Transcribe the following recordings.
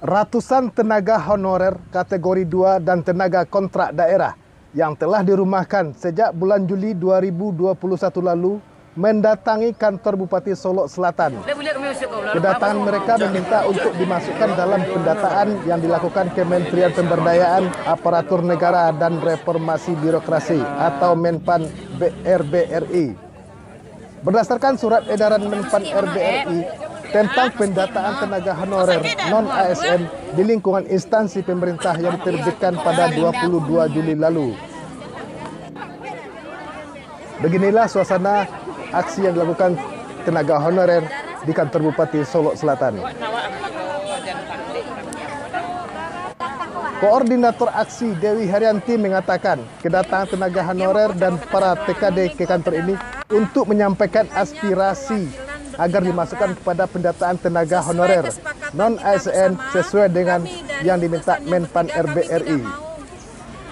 Ratusan tenaga honorer kategori 2 dan tenaga kontrak daerah yang telah dirumahkan sejak bulan Juli 2021 lalu mendatangi kantor Bupati Solok Selatan. Kedatangan mereka meminta untuk dimasukkan dalam pendataan yang dilakukan Kementerian Pemberdayaan Aparatur Negara dan Reformasi Birokrasi atau Menpan RBRI. Berdasarkan surat edaran Menpan RBRI tentang pendataan tenaga honorer non-ASN di lingkungan instansi pemerintah yang diterbitkan pada 22 Juli lalu. Beginilah suasana aksi yang dilakukan tenaga honorer di kantor Bupati Solok Selatan. Koordinator aksi Dewi Haryanti mengatakan kedatangan tenaga honorer dan para TKD ke kantor ini untuk menyampaikan aspirasi agar dimasukkan kepada pendataan tenaga honorer non-ASN sesuai dengan yang diminta Menpan RBRI.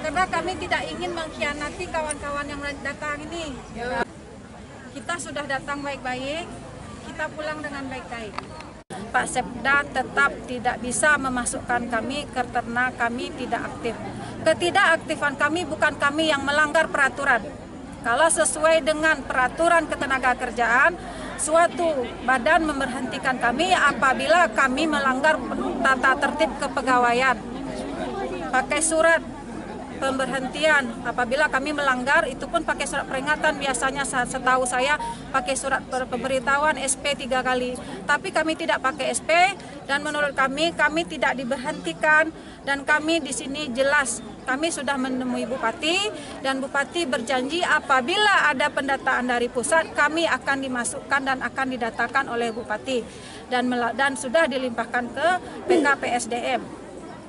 Karena kami tidak ingin mengkhianati kawan-kawan yang datang ini. Kita sudah datang baik-baik, kita pulang dengan baik-baik. Pak Sekda tetap tidak bisa memasukkan kami karena kami tidak aktif. Ketidakaktifan kami bukan kami yang melanggar peraturan. Kalau sesuai dengan peraturan ketenagakerjaan, suatu badan memberhentikan kami apabila kami melanggar tata tertib kepegawaian. Pakai surat pemberhentian apabila kami melanggar, itu pun pakai surat peringatan, biasanya setahu saya pakai surat pemberitahuan SP 3 kali. Tapi kami tidak pakai SP dan menurut kami tidak diberhentikan dan kami di sini jelas kami sudah menemui Bupati dan Bupati berjanji apabila ada pendataan dari pusat kami akan dimasukkan dan akan didatakan oleh Bupati dan sudah dilimpahkan ke PKPSDM.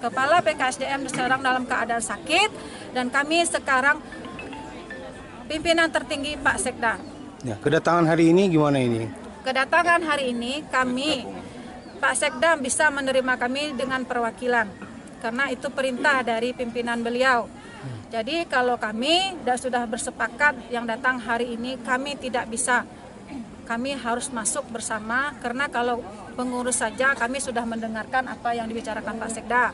Kepala PKSDM sekarang dalam keadaan sakit dan kami sekarang pimpinan tertinggi Pak Sekda. Ya, kedatangan hari ini gimana ini? Kedatangan hari ini kami, Pak Sekda bisa menerima kami dengan perwakilan karena itu perintah dari pimpinan beliau. Jadi kalau kami sudah bersepakat yang datang hari ini kami tidak bisa. Kami harus masuk bersama karena kalau pengurus saja kami sudah mendengarkan apa yang dibicarakan Pak Sekda.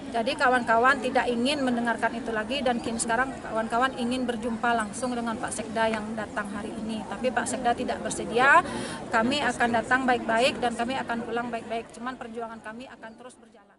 Jadi kawan-kawan tidak ingin mendengarkan itu lagi dan kini sekarang kawan-kawan ingin berjumpa langsung dengan Pak Sekda yang datang hari ini. Tapi Pak Sekda tidak bersedia, kami akan datang baik-baik dan kami akan pulang baik-baik. Cuman perjuangan kami akan terus berjalan.